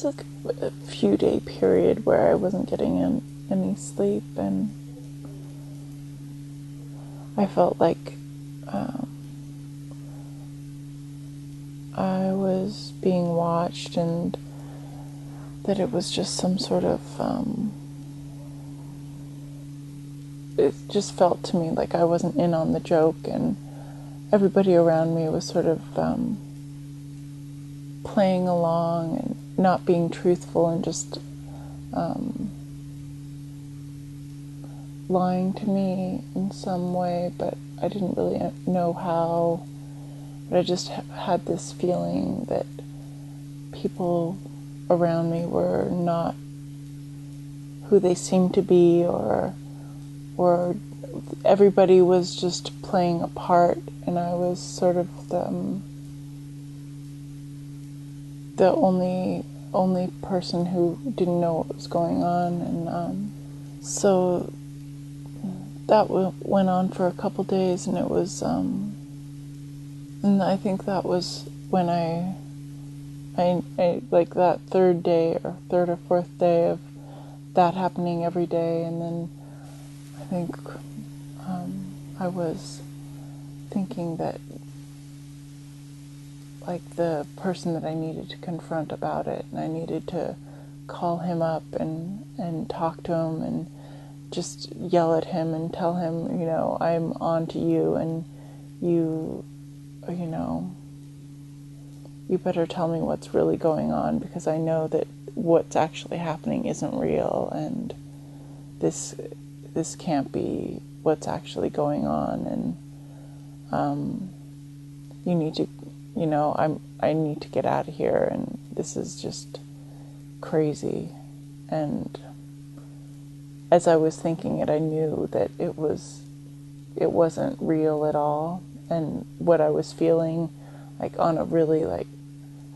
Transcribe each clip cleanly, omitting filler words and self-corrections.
was like a few day period where I wasn't getting any sleep, and I felt like I was being watched, and that it was just some sort of, it just felt to me like I wasn't in on the joke, and everybody around me was sort of playing along and not being truthful and just lying to me in some way, but I didn't really know how. But I just had this feeling that people around me were not who they seemed to be, or everybody was just playing a part, and I was sort of the only person who didn't know what was going on, and so that went on for a couple days, and it was, and I think that was when I like that third day or third or fourth day of that happening every day, and then I think I was thinking that like the person that I needed to confront about it, and I needed to call him up and talk to him and just yell at him and tell him, you know, I'm on to you, and you know, you better tell me what's really going on, because I know that what's actually happening isn't real, and this can't be what's actually going on, and you need to, you know, I need to get out of here, and this is just crazy. And as I was thinking it, I knew that it wasn't real at all, and what I was feeling, like on a really, like,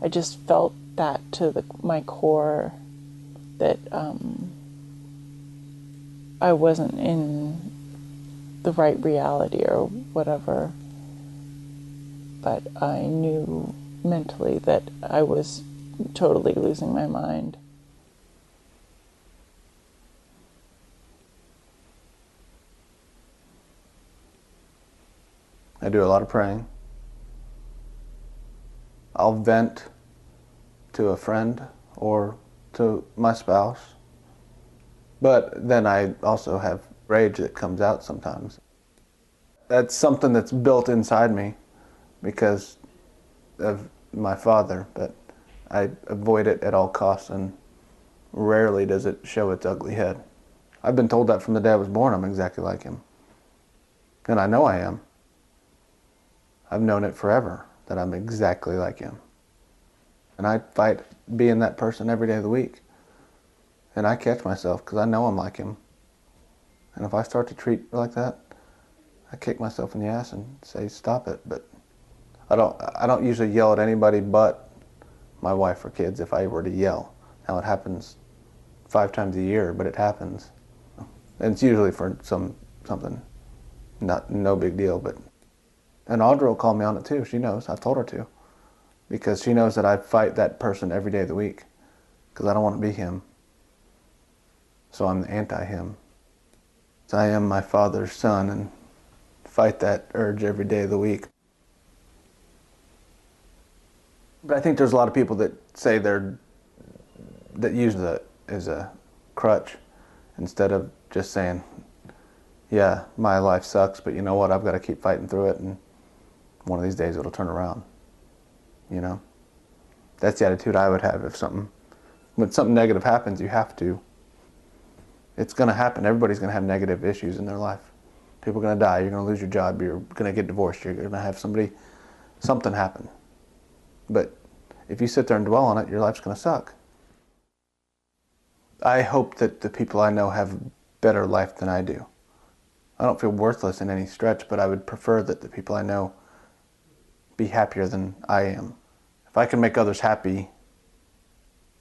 I just felt that to my core, that I wasn't in the right reality or whatever, but I knew mentally that I was totally losing my mind. I do a lot of praying. I'll vent to a friend or to my spouse, but then I also have rage that comes out sometimes. That's something that's built inside me because of my father, but I avoid it at all costs, and rarely does it show its ugly head. I've been told that from the day I was born I'm exactly like him. And I know I am. I've known it forever, that I'm exactly like him. And I fight being that person every day of the week. And I catch myself because I know I'm like him. And if I start to treat like that, I kick myself in the ass and say, stop it. But I don't usually yell at anybody but my wife or kids if I were to yell. Now it happens 5 times a year, but it happens. And it's usually for something, no big deal. And Audra will call me on it too. She knows. I've told her to. Because she knows that I fight that person every day of the week. Because I don't want to be him. So I'm the anti-him. So I am my father's son and fight that urge every day of the week. But I think there's a lot of people that say that use it as a crutch instead of just saying, yeah, my life sucks, but you know what, I've got to keep fighting through it, and one of these days it'll turn around, you know? That's the attitude I would have when something negative happens, you have to. It's going to happen. Everybody's going to have negative issues in their life. People are going to die, you're going to lose your job, you're going to get divorced, you're going to have something happen. But if you sit there and dwell on it, your life's going to suck. I hope that the people I know have a better life than I do. I don't feel worthless in any stretch, but I would prefer that the people I know be happier than I am. If I can make others happy,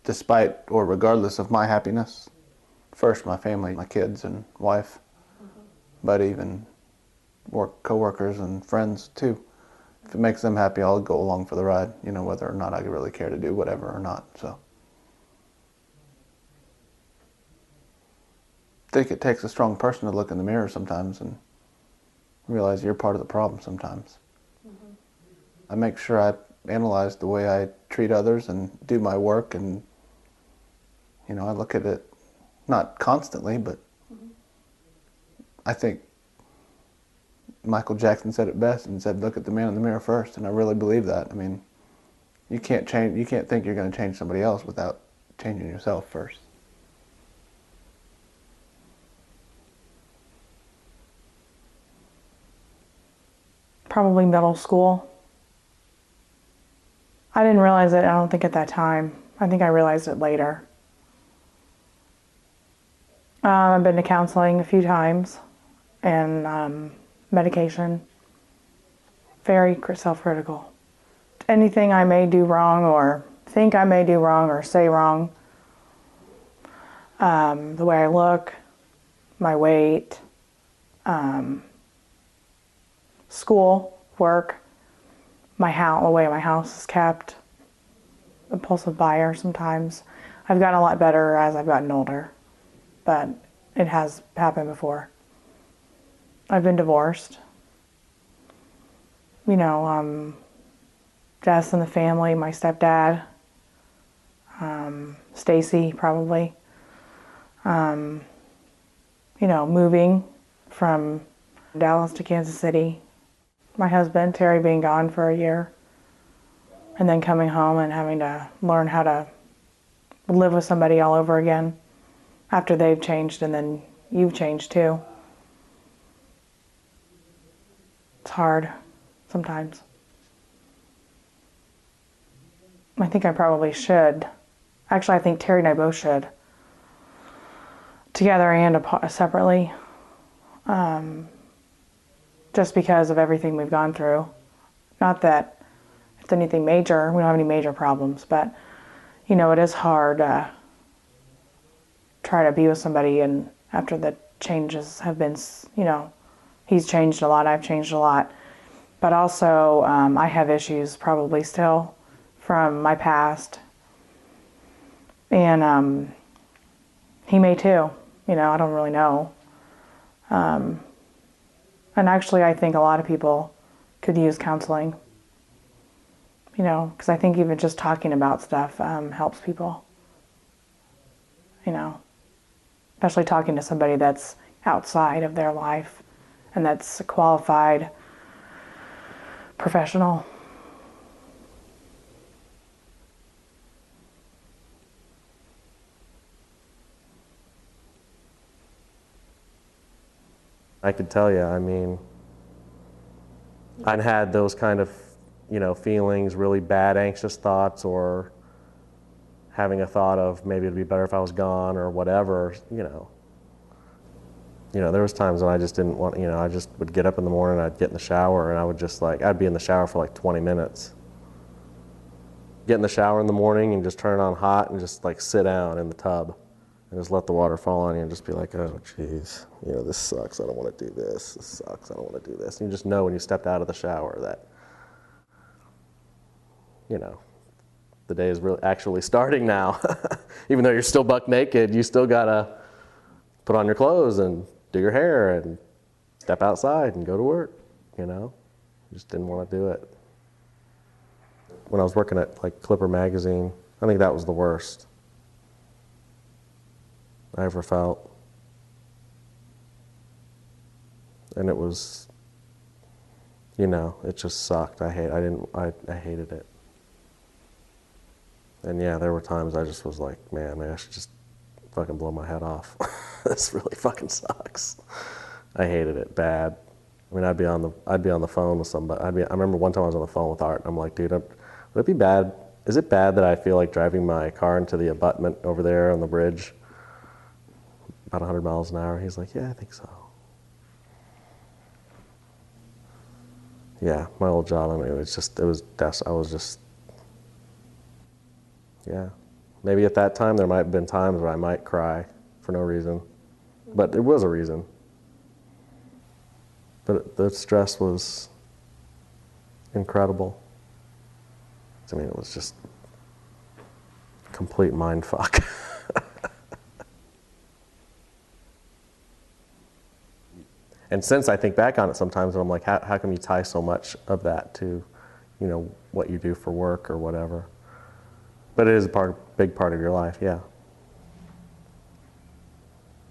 despite or regardless of my happiness, first my family, my kids and wife, but even co-workers and friends too. If it makes them happy, I'll go along for the ride, you know, whether or not I really care to do whatever or not. So think it takes a strong person to look in the mirror sometimes and realize you're part of the problem sometimes. Mm-hmm. I make sure I analyze the way I treat others and do my work, and I look at it not constantly, but mm-hmm. I think Michael Jackson said it best and said, look at the man in the mirror first, and I really believe that. I mean, you can't think you're going to change somebody else without changing yourself first. Probably middle school. I didn't realize it, I don't think, at that time. I think I realized it later. I've been to counseling a few times, and medication. Very self-critical. Anything I may do wrong or think I may do wrong or say wrong, the way I look, my weight, school, work, my house, the way my house is kept, impulsive buyer sometimes. I've gotten a lot better as I've gotten older, but it has happened before. I've been divorced. Deaths in the family, my stepdad, Stacy probably. Moving from Dallas to Kansas City. My husband, Terry, being gone for a year. And then coming home and having to learn how to live with somebody all over again after they've changed and then you've changed too. It's hard sometimes. I think I probably should. Actually, I think Terry and I both should. Together and separately. Just because of everything we've gone through. Not that it's anything major, we don't have any major problems, but it is hard to try to be with somebody, and after the changes have been, he's changed a lot, I've changed a lot. But also, I have issues probably still from my past. And he may too, I don't really know. And actually, I think a lot of people could use counseling, because I think even just talking about stuff helps people, especially talking to somebody that's outside of their life and that's a qualified professional. I could tell you, I'd had those kind of, feelings, really bad, anxious thoughts, or having a thought of maybe it'd be better if I was gone or whatever, there was times when I just didn't want, I just would get up in the morning, I'd get in the shower, and I would just I'd be in the shower for 20 minutes. Get in the shower in the morning and just turn it on hot and just sit down in the tub. And just let the water fall on you and just be like, oh, geez, this sucks. I don't want to do this. This sucks. I don't want to do this. And you just know when you stepped out of the shower that, the day is really actually starting now. Even though you're still buck naked, you still got to put on your clothes and do your hair and step outside and go to work, Just didn't want to do it. When I was working at Clipper magazine, I think that was the worst I ever felt. And it was, it just sucked. I hated it. And yeah, there were times I just was like, man, maybe I should just fucking blow my head off. This really fucking sucks. I hated it bad. I'd be on the phone with somebody. I remember one time I was on the phone with Art, and I'm like, dude, would it be bad? Is it bad that I feel like driving my car into the abutment over there on the bridge about 100 miles an hour? He's like, yeah, I think so. Yeah, my old job, yeah. Maybe at that time there might have been times where I might cry for no reason, but there was a reason. But the stress was incredible. It was just complete mind fuck. And since I think back on it sometimes, and I'm like, how come you tie so much of that to, you know, what you do for work or whatever? But it is a big part of your life, yeah.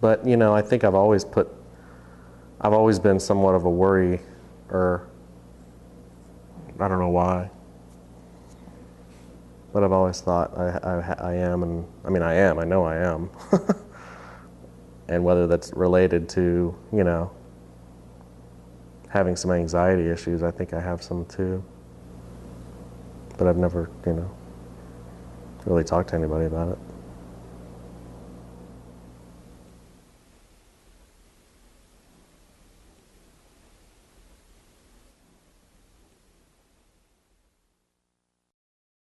But, you know, I think I've always been somewhat of a worry, or I don't know why. But I've always thought I am, and I mean I know I am. And whether that's related to, you know, having some anxiety issues, I think I have some too. But I've never, you know, really talked to anybody about it.